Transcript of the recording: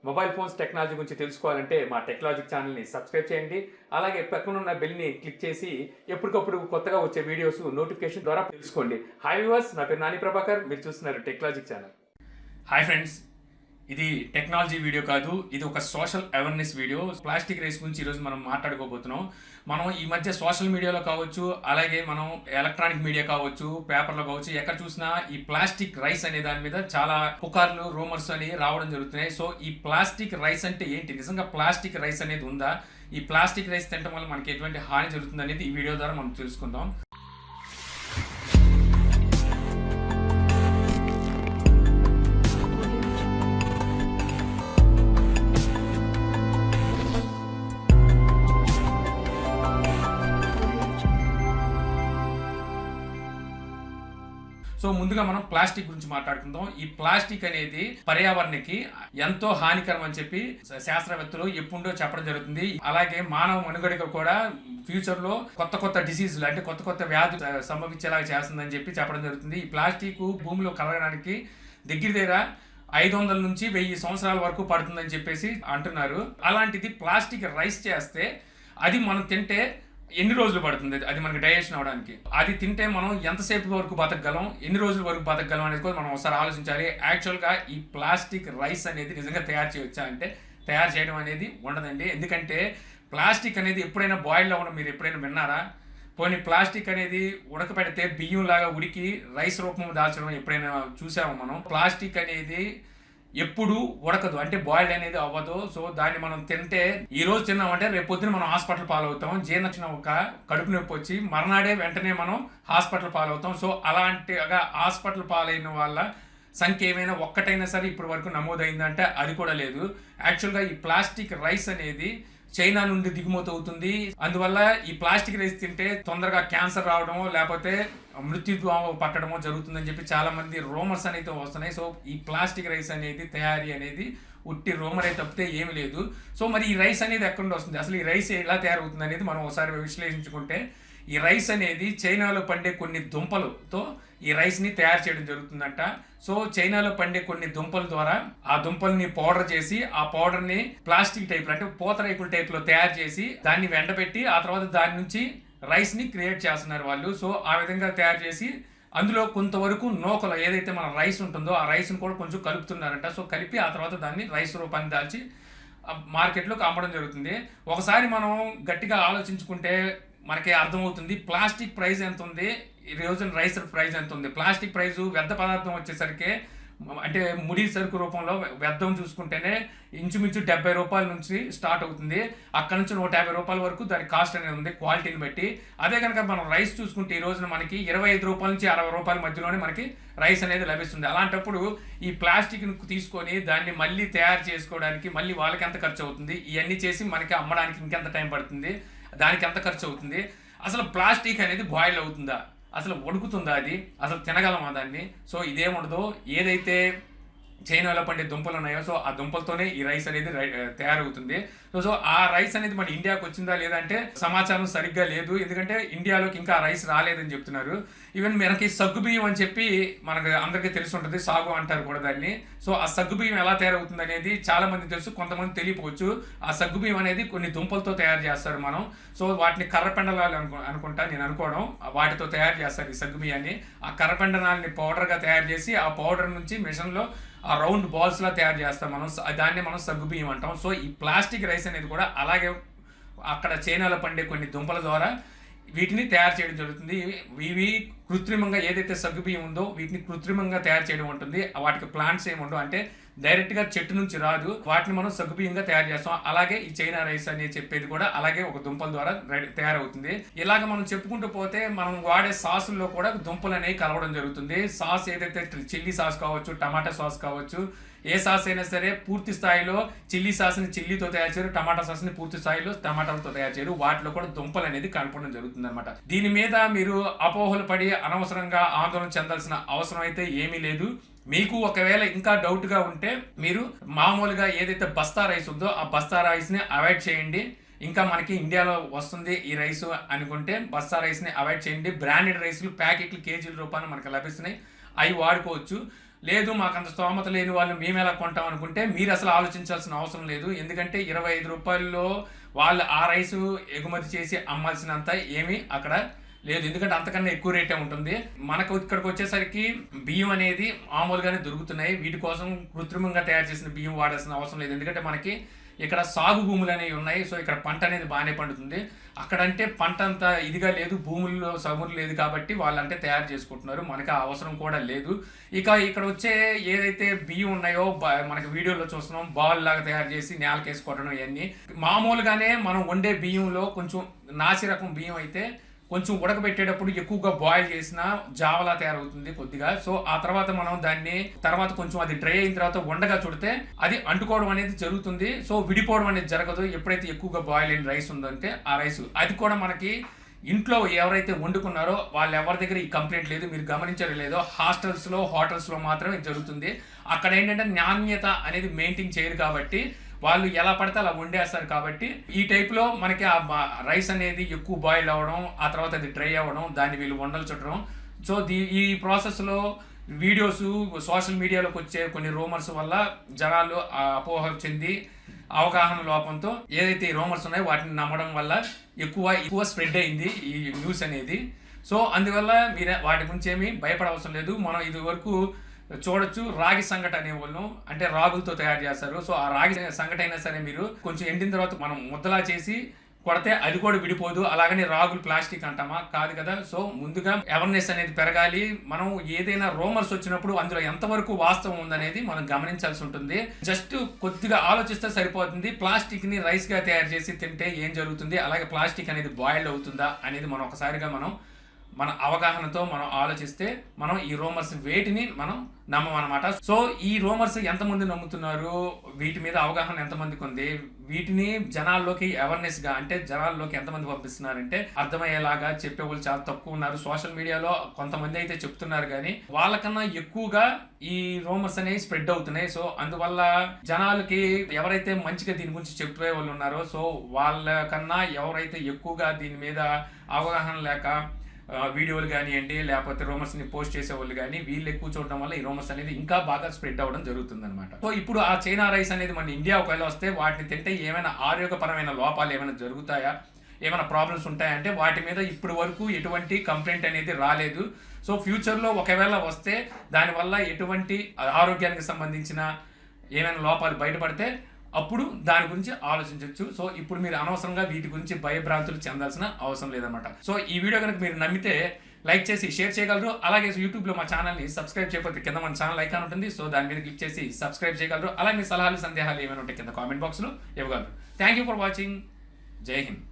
Mobile phones technology గురించి తెలుసుకోవాలంటే మా టెక్నాలజీ ఛానల్ని సబ్స్క్రైబ్ చేయండి. అలాగే పక్కనున్న బెల్ని క్లిక్ చేసి ఎప్పటికప్పుడు కొత్తగా వచ్చే వీడియోస్ నోటిఫికేషన్ ద్వారా తెలుసుకోండి. హాయ్ వ్యూవర్స్, నా పేరు నాని ప్రభాకర్, మీరు చూస్తున్నారు టెక్నాలజీ ఛానల్. హాయ్ ఫ్రెండ్స్, ఇది టెక్నాలజీ వీడియో కాదు, ఇది ఒక social awareness video. Plastic race గురించి ఈరోజు మనం మాట్లాడుకోబోతున్నాం. మనం ఈ మధ్య సోషల్ మీడియాలో కావచ్చు, అలాగే మనం ఎలక్ట్రానిక్ మీడియా కావచ్చు, పేపర్లో కావచ్చు, ఎక్కడ చూసినా ఈ ప్లాస్టిక్ రైస్ అనే దాని మీద చాలా పుకార్లు, రూమర్స్ అని రావడం జరుగుతున్నాయి. సో ఈ ప్లాస్టిక్ రైస్ అంటే ఏంటి, నిజంగా ప్లాస్టిక్ రైస్ అనేది ఉందా, ఈ ప్లాస్టిక్ రైస్ తినడం వల్ల మనకి ఎటువంటి హాని జరుగుతుంది అనేది ఈ వీడియో ద్వారా మనం తెలుసుకుందాం. సో ముందుగా మనం ప్లాస్టిక్ గురించి మాట్లాడుకుందాం. ఈ ప్లాస్టిక్ అనేది పర్యావరణానికి ఎంతో హానికరం అని చెప్పి శాస్త్రవేత్తలు ఎప్పుడో చెప్పడం జరుగుతుంది. అలాగే మానవ మనుగడకు కూడా ఫ్యూచర్ లో కొత్త కొత్త డిసీజులు అంటే కొత్త కొత్త వ్యాధులు సంభవించేలాగా చేస్తుందని చెప్పి చెప్పడం జరుగుతుంది. ఈ ప్లాస్టిక్ భూమిలో కలగడానికి దగ్గర 500 నుంచి 1000 సంవత్సరాల వరకు పడుతుందని చెప్పేసి అంటున్నారు. అలాంటిది ప్లాస్టిక్ రైస్ చేస్తే అది మనం తింటే ఎన్ని రోజులు పడుతుంది, అది మనకి డైజెషన్ అవడానికి, అది తింటే మనం ఎంతసేపు వరకు బతకగలం, ఎన్ని రోజుల వరకు బతకగలం అనేది కూడా మనం ఒకసారి ఆలోచించాలి. యాక్చువల్గా ఈ ప్లాస్టిక్ రైస్ అనేది నిజంగా తయారు చేయవచ్చా అంటే తయారు చేయడం అనేది ఉండదండి. ఎందుకంటే ప్లాస్టిక్ అనేది ఎప్పుడైనా బాయిల్ అవ్వడం మీరు ఎప్పుడైనా విన్నారా? పోనీ ప్లాస్టిక్ అనేది ఉడకపెడితే బియ్యం లాగా ఉడికి రైస్ రూపం దాల్చడం ఎప్పుడైనా చూసాము మనం? ప్లాస్టిక్ అనేది ఎప్పుడు ఉడకదు, అంటే బాయిల్డ్ అనేది అవ్వదు. సో దాన్ని మనం తింటే ఈ రోజు తిన్నామంటే రేపు పొద్దున మనం హాస్పిటల్ పాలవుతాం. జీర్ణం ఒక కడుపు నొప్పి వచ్చి మర్నాడే వెంటనే మనం హాస్పిటల్ పాలవుతాం. సో అలాంటిగా హాస్పిటల్ పాలైన వాళ్ళ సంఖ్య ఏమైనా ఒక్కటైనా సరే ఇప్పటి వరకు నమోదైందంటే అది కూడా లేదు. యాక్చువల్గా ఈ ప్లాస్టిక్ రైస్ అనేది చైనా నుండి దిగుమతి అవుతుంది. అందువల్ల ఈ ప్లాస్టిక్ రైస్ తింటే తొందరగా క్యాన్సర్ రావడమో లేకపోతే మృత్యుత్వం పట్టడమో జరుగుతుందని చెప్పి చాలా మంది రూమర్స్ అనేది వస్తున్నాయి. సో ఈ ప్లాస్టిక్ రైస్ అనేది తయారీ అనేది ఉట్టి రూమర్ అయితే తప్పితే ఏమి లేదు. సో మరి ఈ రైస్ అనేది ఎక్కడి నుండి వస్తుంది, అసలు ఈ రైస్ ఎలా తయారవుతుంది అనేది మనం ఒకసారి విశ్లేషించుకుంటే, ఈ రైస్ అనేది చైనాలో పండే కొన్ని దుంపలతో ఈ రైస్ని తయారు చేయడం జరుగుతుందంట. సో చైనాలో పండే కొన్ని దుంపల ద్వారా ఆ దుంపల్ని పౌడర్ చేసి ఆ పౌడర్ని ప్లాస్టిక్ టైప్ అంటే పూతరేకుల టైప్లో తయారు చేసి దాన్ని ఎండబెట్టి ఆ తర్వాత దాని నుంచి రైస్ని క్రియేట్ చేస్తున్నారు వాళ్ళు. సో ఆ విధంగా తయారు చేసి అందులో కొంతవరకు నూకలు ఏదైతే మన రైస్ ఉంటుందో ఆ రైస్ని కూడా కొంచెం కలుపుతున్నారంట. సో కలిపి ఆ తర్వాత దాన్ని రైస్ రూపాన్ని దాల్చి మార్కెట్లోకి అమ్మడం జరుగుతుంది. ఒకసారి మనం గట్టిగా ఆలోచించుకుంటే మనకి అర్థమవుతుంది ప్లాస్టిక్ ప్రైస్ ఎంత ఉంది, ఈ రోజున రైస్ ప్రైస్ ఎంత ఉంది. ప్లాస్టిక్ ప్రైస్ వ్యర్థ పదార్థం వచ్చేసరికి అంటే ముడి సరుకు రూపంలో వ్యర్థం చూసుకుంటేనే ఇంచుమించు 70 రూపాయల నుంచి స్టార్ట్ అవుతుంది. అక్కడ నుంచి 150 రూపాయల వరకు దాని కాస్ట్ అనేది ఉంది క్వాలిటీని బట్టి. అదే కనుక మనం రైస్ చూసుకుంటే ఈ రోజున మనకి 25 రూపాయల నుంచి 60 రూపాయల మధ్యలోనే మనకి రైస్ అనేది లభిస్తుంది. అలాంటప్పుడు ఈ ప్లాస్టిక్ను తీసుకొని దాన్ని మళ్ళీ తయారు చేసుకోవడానికి మళ్ళీ వాళ్ళకి ఎంత ఖర్చు అవుతుంది, ఇవన్నీ చేసి మనకి అమ్మడానికి ఇంకెంత టైం పడుతుంది, దానికి ఎంత ఖర్చు అవుతుంది, అసలు ప్లాస్టిక్ అనేది బాయిల్ అవుతుందా, అసలు ఉడుకుతుందా, అది అసలు తినగలమా దాన్ని? సో ఇదేముండదు, ఏదైతే చైనాలో పండే దుంపలు ఉన్నాయో సో ఆ దుంపలతోనే ఈ రైస్ అనేది తయారవుతుంది. సో ఆ రైస్ అనేది మన ఇండియాకి వచ్చిందా లేదంటే సమాచారం సరిగ్గా లేదు. ఎందుకంటే ఇండియాలోకి ఇంకా రైస్ రాలేదని చెప్తున్నారు. ఈవెన్ మనకి సగ్గుబియ్యం అని చెప్పి మనకు అందరికీ తెలిసి ఉంటుంది, సాగు అంటారు కూడా దాన్ని. సో ఆ సగ్గుబియ్యం ఎలా తయారవుతుంది అనేది చాలా మంది తెలుసు, కొంతమంది తెలియకపోవచ్చు. ఆ సగ్గుబియ్యం అనేది కొన్ని దుంపలతో తయారు చేస్తారు మనం. సో వాటిని కర్రపెండలాలు అనుకుంటా నేను అనుకోవడం, వాటితో తయారు చేస్తారు ఈ సగ్గుబియ్యాన్ని. ఆ కర్రపెండనాలని పౌడర్గా తయారు చేసి ఆ పౌడర్ నుంచి మిషన్లో ఆ రౌండ్ బాల్స్లా తయారు చేస్తాం మనం, దాన్ని మనం సగ్గుబియ్యం అంటాం. సో ఈ ప్లాస్టిక్ రైస్ అనేది కూడా అలాగే అక్కడ చైనాలో పండే కొన్ని దుంపల ద్వారా వీటిని తయారు చేయడం జరుగుతుంది. ఇవి కృత్రిమంగా ఏదైతే సగ్గుబియ్యం ఉందో వీటిని కృత్రిమంగా తయారు చేయడం ఉంటుంది. వాటికి ప్లాంట్స్ ఏమి ఉండవు, అంటే డైరెక్ట్గా చెట్టు నుంచి రాదు, వాటిని మనం సగ్గుబియ్యంగా తయారు చేస్తాం. అలాగే ఈ చైనా రైస్ అని చెప్పేది కూడా అలాగే ఒక దుంపల ద్వారా తయారవుతుంది. ఇలాగ మనం చెప్పుకుంటూ పోతే మనం వాడే సాసుల్లో కూడా దుంపలు అనేవి కలవడం జరుగుతుంది. సాస్ ఏదైతే చిల్లీ సాస్ కావచ్చు, టమాటా సాస్ కావచ్చు, ఏ సాస్ అయినా సరే పూర్తి స్థాయిలో చిల్లీ సాస్ని చిల్లీతో తయారు చేయరు, టమాటా సాస్ని పూర్తి స్థాయిలో టమాటాలతో తయారు చేయరు, వాటిలో కూడా దుంపలు అనేది కలపడం జరుగుతుంది అనమాట. దీని మీద మీరు అపోహలు పడి అనవసరంగా ఆందోళన చెందాల్సిన అవసరం అయితే ఏమీ లేదు. మీకు ఒకవేళ ఇంకా డౌట్గా ఉంటే మీరు మామూలుగా ఏదైతే బస్తా రైస్ ఉందో ఆ బస్తా రైస్ని అవాయిడ్ చేయండి. ఇంకా మనకి ఇండియాలో వస్తుంది ఈ రైస్ అనుకుంటే బస్తా రైస్ని అవాయిడ్ చేయండి. బ్రాండెడ్ రైస్లు ప్యాకెట్లు కేజీల రూపాయలు మనకు లభిస్తున్నాయి, అవి వాడుకోవచ్చు. లేదు మాకు అంత స్తోమత లేని వాళ్ళు మేము ఎలా కొంటాం అనుకుంటే మీరు అసలు ఆలోచించాల్సిన అవసరం లేదు. ఎందుకంటే 25 రూపాయల్లో వాళ్ళు ఆ రైసు ఎగుమతి చేసి అమ్మాల్సినంత ఏమీ అక్కడ లేదు. ఎందుకంటే అంతకన్నా ఎక్కువ రేటే ఉంటుంది. మనకు ఇక్కడికి వచ్చేసరికి బియ్యం అనేది మామూలుగానే దొరుకుతున్నాయి. వీటి కోసం కృత్రిమంగా తయారు చేసిన బియ్యం వాడాల్సిన అవసరం లేదు. ఎందుకంటే మనకి ఇక్కడ సాగు భూములు అనేవి ఉన్నాయి. సో ఇక్కడ పంట అనేది బాగానే పండుతుంది. అక్కడంటే పంట అంత ఇదిగా లేదు, భూముల్లో సమురు లేదు కాబట్టి వాళ్ళంటే తయారు చేసుకుంటున్నారు. మనకి ఆ అవసరం కూడా లేదు. ఇక ఇక్కడ వచ్చే ఏదైతే బియ్యం ఉన్నాయో మనకి వీడియోలో చూస్తున్నాం, బాల్ లాగా తయారు చేసి నేలకేసి కొట్టడం ఇవన్నీ మామూలుగానే మనం వండే బియ్యంలో కొంచెం నాసి రకం బియ్యం అయితే కొంచెం ఉడకబెట్టేటప్పుడు ఎక్కువగా బాయిల్ చేసిన జావలా తయారవుతుంది కొద్దిగా. సో ఆ తర్వాత మనం దాన్ని తర్వాత కొంచెం అది డ్రై అయిన తర్వాత ఉండగా చుడితే అది అంటుకోవడం అనేది జరుగుతుంది. సో విడిపోవడం అనేది జరగదు ఎప్పుడైతే ఎక్కువగా బాయిల్ అయిన రైస్ ఉందంటే ఆ రైస్. అది కూడా మనకి ఇంట్లో ఎవరైతే వండుకున్నారో వాళ్ళు ఎవరి దగ్గర ఈ కంప్లైంట్ లేదు. మీరు గమనించడం లేదో హాస్టల్స్లో హోటల్స్లో మాత్రమే జరుగుతుంది. అక్కడ ఏంటంటే నాణ్యత అనేది మెయింటైన్ చేయరు కాబట్టి వాళ్ళు ఎలా పడితే అలా వండేస్తారు. కాబట్టి ఈ టైప్లో మనకి ఆ రైస్ అనేది ఎక్కువ బాయిల్ అవ్వడం, ఆ తర్వాత అది డ్రై అవ్వడం, దాన్ని వీళ్ళు వండలు చుట్టడం. సో ఈ ప్రాసెస్లో వీడియోస్ సోషల్ మీడియాలోకి వచ్చే కొన్ని రూమర్స్ వల్ల జనాలు అపోహ చెంది అవగాహన లోపంతో ఏదైతే ఈ రూమర్స్ ఉన్నాయో వాటిని నమ్మడం వల్ల ఎక్కువ స్ప్రెడ్ అయింది ఈ న్యూస్ అనేది. సో అందువల్ల మీరు వాటి గురించి ఏమీ భయపడవసరం లేదు. మనం ఇది వరకు చూడొచ్చు, రాగి సంగటి అనేవాళ్ళు అంటే రాగులతో తయారు చేస్తారు. సో ఆ రాగి సంగటి అయినా సరే మీరు కొంచెం ఎండిన తర్వాత మనం ముద్దలా చేసి కొడితే అది కూడా విడిపోదు. అలాగని రాగులు ప్లాస్టిక్ అంటామా? కాదు కదా. సో ముందుగా అవేర్నెస్ అనేది పెరగాలి. మనం ఏదైనా రూమర్స్ వచ్చినప్పుడు అందులో ఎంతవరకు వాస్తవం ఉందనేది మనం గమనించాల్సి ఉంటుంది. జస్ట్ కొద్దిగా ఆలోచిస్తే సరిపోతుంది. ప్లాస్టిక్ ని రైస్ గా తయారు చేసి తింటే ఏం జరుగుతుంది, అలాగే ప్లాస్టిక్ అనేది బాయిల్డ్ అవుతుందా అనేది మనం ఒకసారిగా మన అవగాహనతో మనం ఆలోచిస్తే మనం ఈ రూమర్స్ వేటిని మనం నమ్మమన్నమాట. సో ఈ రూమర్స్ ఎంతమంది నమ్ముతున్నారు, వీటి మీద అవగాహన ఎంతమందికి ఉంది, వీటిని జనాల్లోకి అవేర్నెస్ గా అంటే జనాల్లోకి ఎంతమంది పంపిస్తున్నారంటే అర్థమయ్యేలాగా చెప్పేవాళ్ళు చాలా తక్కువ ఉన్నారు. సోషల్ మీడియాలో కొంతమంది అయితే చెప్తున్నారు కానీ వాళ్ళకన్నా ఎక్కువగా ఈ రూమర్స్ అనేవి స్ప్రెడ్ అవుతున్నాయి. సో అందువల్ల జనాలకి ఎవరైతే మంచిగా దీని గురించి చెప్పే వాళ్ళు ఉన్నారో సో వాళ్ళకన్నా ఎవరైతే ఎక్కువగా దీని మీద అవగాహన లేక వీడియోలు కానివ్వండి లేకపోతే రూమర్స్ని పోస్ట్ చేసేవాళ్ళు కానీ వీళ్ళు ఎక్కువ చూడడం వల్ల ఈ రూమర్స్ అనేది ఇంకా బాగా స్ప్రెడ్ అవ్వడం జరుగుతుంది అనమాట. సో ఇప్పుడు ఆ చైనా రైస్ అనేది మన ఇండియా ఒకవేళ వస్తే వాటిని తింటే ఏమైనా ఆరోగ్యపరమైన లోపాలు ఏమైనా జరుగుతాయా, ఏమైనా ప్రాబ్లమ్స్ ఉంటాయంటే వాటి మీద ఇప్పుడు వరకు ఎటువంటి కంప్లైంట్ అనేది రాలేదు. సో ఫ్యూచర్లో ఒకవేళ వస్తే దానివల్ల ఎటువంటి ఆరోగ్యానికి సంబంధించిన ఏమైనా లోపాలు బయటపడితే అప్పుడు దాని గురించి ఆలోచించవచ్చు. సో ఇప్పుడు మీరు అనవసరంగా వీటి గురించి భయభ్రాంతులు చెందాల్సిన అవసరం లేదన్నమాట. సో ఈ వీడియో కనుక మీరు నమ్మితే లైక్ చేసి షేర్ చేయగలరు. అలాగే యూట్యూబ్లో మా ఛానల్ని సబ్స్క్రైబ్ చేయకపోతే కింద మన ఛానల్ ఐకాన్ ఉంటుంది. సో దాని మీద క్లిక్ చేసి సబ్స్క్రైబ్ చేయగలరు. అలాగే మీ సలహాలు సందేహాలు ఏమైనా ఉంటే కింద కామెంట్ బాక్స్లో ఇవ్వగలరు. Thank you for watching. జై హింద్.